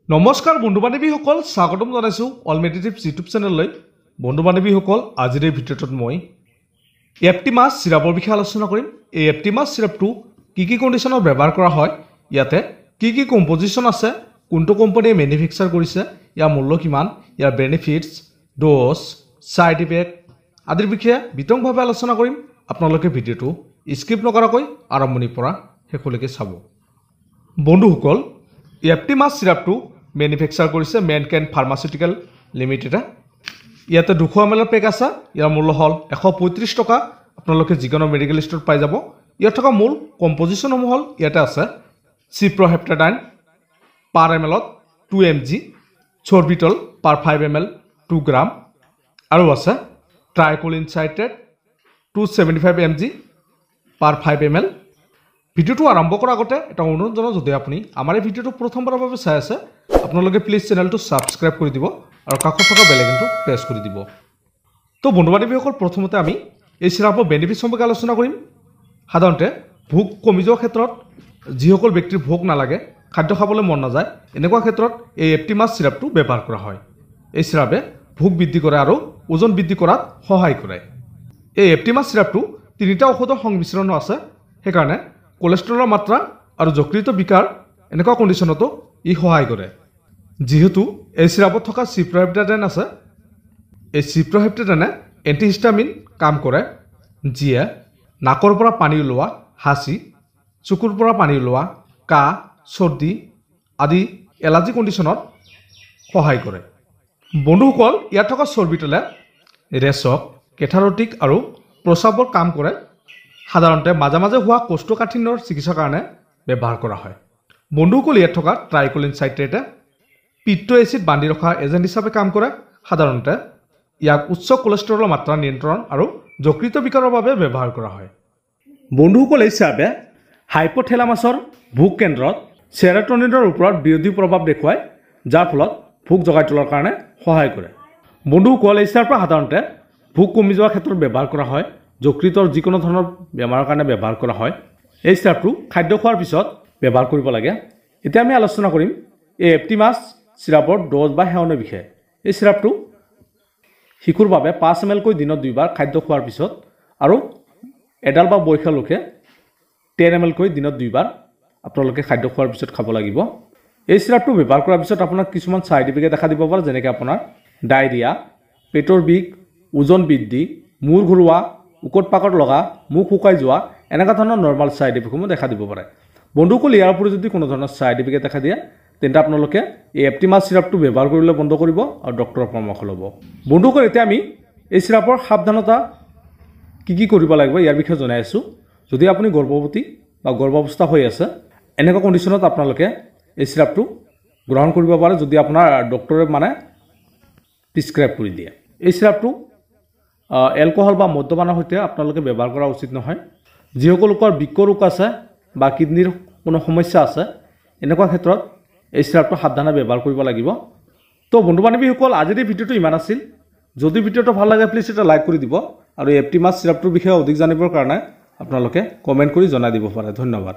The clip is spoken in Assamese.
নমস্কাৰ বন্ধু বান্ধৱীসকল, স্বাগতম জনাইছোঁ অল মেডিটেটিভছ ইউটিউব চেনেললৈ। বন্ধু বান্ধৱীসকল, আজিৰ এই ভিডিঅ'টোত মই এপ্টিমাছ চিৰাপৰ বিষয়ে আলোচনা কৰিম। এই এপ্টিমাছ চিৰাপটো কি কণ্ডিশ্যনত ব্যৱহাৰ কৰা হয়, ইয়াতে কি কম্পজিশ্যন আছে, কোনটো কোম্পানীয়ে মেনুফেকচাৰ কৰিছে, ইয়াৰ মূল্য কিমান, ইয়াৰ বেনিফিটছ, ড'জ, ছাইড ইফেক্ট আদিৰ বিষয়ে বিতংভাৱে আলোচনা কৰিম। আপোনালোকে ভিডিঅ'টো স্কিপ নকৰাকৈ আৰম্ভণিৰ পৰা শেষলৈকে চাব। বন্ধুসকল, এপ্টিমাছ চিৰাপটো মেনুফেকচাৰ কৰিছে মেনকাইণ্ড ফাৰ্মাচিউটিকেল লিমিটেডে। ইয়াতে 200 ml পেক আছে। ইয়াৰ মূল্য হ'ল 135 টকা। আপোনালোকে যিকোনো মেডিকেল ষ্ট'ৰত পাই যাব। ইয়াত থকা মূল কম্পজিশ্যনসমূহ হ'ল ইয়াতে আছে চিপ্ৰহেপ্টাডাইন পাৰ ml 2 mg, চৰ্বিটল পাৰ 5 ml 2 গ্ৰাম, আৰু আছে ট্ৰাইকলিন চাইট্ৰেট 275 mg পাৰ 5 ml। ভিডিঅ'টো আৰম্ভ কৰাৰ আগতে এটা অনুৰোধ জনাওঁ, যদি আপুনি আমাৰ এই ভিডিঅ'টো প্ৰথমবাৰৰ বাবে চাই আছে, আপোনালোকে প্লিজ চেনেলটো ছাবস্ক্ৰাইব কৰি দিব আৰু কাষত থকা বেল আইকনটো প্ৰেছ কৰি দিব। তো বন্ধু বান্ধৱীসকল, প্ৰথমতে আমি এই চিৰাপৰ বেনিফিট সম্পৰ্কে আলোচনা কৰিম। সাধাৰণতে ভোক কমি যোৱাৰ ক্ষেত্ৰত যিসকল ব্যক্তিৰ ভোক নালাগে, খাদ্য খাবলৈ মন নাযায়, এনেকুৱা ক্ষেত্ৰত এই এপ্টিমাছ চিৰাপটো ব্যৱহাৰ কৰা হয়। এই চিৰাপে ভোক বৃদ্ধি কৰে আৰু ওজন বৃদ্ধি কৰাত সহায় কৰে। এই এপ্টিমাছ চিৰাপটো 3টা ঔষধৰ সংমিশ্ৰণ আছে, সেইকাৰণে কোলেষ্ট্ৰলৰ মাত্ৰা আৰু যকৃত বিকাৰ এনেকুৱা কণ্ডিশ্যনতো ই সহায় কৰে। যিহেতু এই চিৰাপত থকা চিপ্ৰহেপ্টাডাইন আছে, এই চিপ্ৰহেপ্টাডাইনে এণ্টিহিষ্টামিন কাম কৰে, যিয়ে নাকৰ পৰা পানী ওলোৱা, হাঁচি, চকুৰ পৰা পানী ওলোৱা, কাহ, চৰ্দি আদি এলাৰ্জি কণ্ডিশ্যনত সহায় কৰে। বন্ধুসকল, ইয়াত থকা চৰ্বিটলে ৰেচক, কেথাৰটিক আৰু প্ৰস্ৰাৱৰ কাম কৰে। সাধাৰণতে মাজে মাজে হোৱা কোষ্ঠকাঠিন্যৰ চিকিৎসাৰ কাৰণে ব্যৱহাৰ কৰা হয়। বন্ধুসকল, ইয়াত থকা ট্ৰাইকলিন চাইট্ৰেটে পিত্ত এচিড বান্ধি ৰখা এজেণ্ট হিচাপে কাম কৰে। সাধাৰণতে ইয়াক উচ্চ কোলেষ্ট্ৰলৰ মাত্ৰা নিয়ন্ত্ৰণ আৰু যকৃত বিকাৰৰ বাবে ব্যৱহাৰ কৰা হয়। বন্ধুসকল, এই চিৰাপে হাইপথেলামাছৰ ভোক কেন্দ্ৰত চেৰ'টনিনৰ ওপৰত বিৰোধী প্ৰভাৱ দেখুৱায়, যাৰ ফলত ভোক জগাই তোলাৰ কাৰণে সহায় কৰে। বন্ধুসকল, এই চিৰাপটো সাধাৰণতে ভোক কমি যোৱাৰ ক্ষেত্ৰত ব্যৱহাৰ কৰা হয়, যকৃতৰ যিকোনো ধৰণৰ বেমাৰৰ কাৰণে ব্যৱহাৰ কৰা হয়। এই চিৰাপটো খাদ্য খোৱাৰ পিছত ব্যৱহাৰ কৰিব লাগে। এতিয়া আমি আলোচনা কৰিম এই এপ্টিমাছ চিৰাপৰ ড'জ বা সেৱনৰ বিষয়ে। এই চিৰাপটো শিশুৰ বাবে 5 ml কৈ দিনত 2 বাৰ খাদ্য খোৱাৰ পিছত, আৰু এডাল বা বয়সীয়া লোকে 10 ml কৈ দিনত 2 বাৰ আপোনালোকে খাদ্য খোৱাৰ পিছত খাব লাগিব। এই চিৰাপটো ব্যৱহাৰ কৰাৰ পিছত আপোনাক কিছুমান ছাইড ইফেক্টে দেখা দিব পাৰে, যেনেকৈ আপোনাৰ ডায়েৰিয়া, পেটৰ বিষ, ওজন বৃদ্ধি, মূৰ ঘূৰোৱা, উকত পাকত লগা, মুখ শুকাই যোৱা, এনেকুৱা ধৰণৰ নৰ্মেল ছাইড ইফেক্টসমূহ দেখা দিব পাৰে। বন্ধুসকল, ইয়াৰ উপৰি যদি কোনো ধৰণৰ ছাইড ইফেক্টে দেখা দিয়ে, তেন্তে আপোনালোকে এই এপ্টিমাছ চিৰাপটো ব্যৱহাৰ কৰিবলৈ বন্ধ কৰিব আৰু ডক্টৰৰ পৰামৰ্শ ল'ব। বন্ধুসকল, এতিয়া আমি এই চিৰাপৰ সাৱধানতা কি কৰিব লাগিব ইয়াৰ বিষয়ে জনাই আছোঁ। যদি আপুনি গৰ্ভৱতী বা গৰ্ভাৱস্থা হৈ আছে, এনেকুৱা কণ্ডিশ্যনত আপোনালোকে এই চিৰাপটো গ্ৰহণ কৰিব পাৰে, যদি আপোনাৰ ডক্টৰে প্ৰিছক্ৰাইব কৰি দিয়ে। এই চিৰাপটো এলকহল বা মদ্যপানৰ সৈতে আপোনালোকে ব্যৱহাৰ কৰা উচিত নহয়। যিসকল লোকৰ বৃক্ক ৰোগ আছে বা কিডনীৰ কোনো সমস্যা আছে, এনেকুৱা ক্ষেত্ৰত এই চিৰাপটো সাৱধানে ব্যৱহাৰ কৰিব লাগিব। তো বন্ধু বান্ধৱীসকল, আজিৰ এই ভিডিঅ'টো ইমান আছিল। যদি ভিডিঅ'টো ভাল লাগে, প্লিজ এটা লাইক কৰি দিব, আৰু এপ্টিমাছ চিৰাপটোৰ বিষয়ে অধিক জানিবৰ কাৰণে আপোনালোকে কমেণ্ট কৰি জনাই দিব পাৰে। ধন্যবাদ।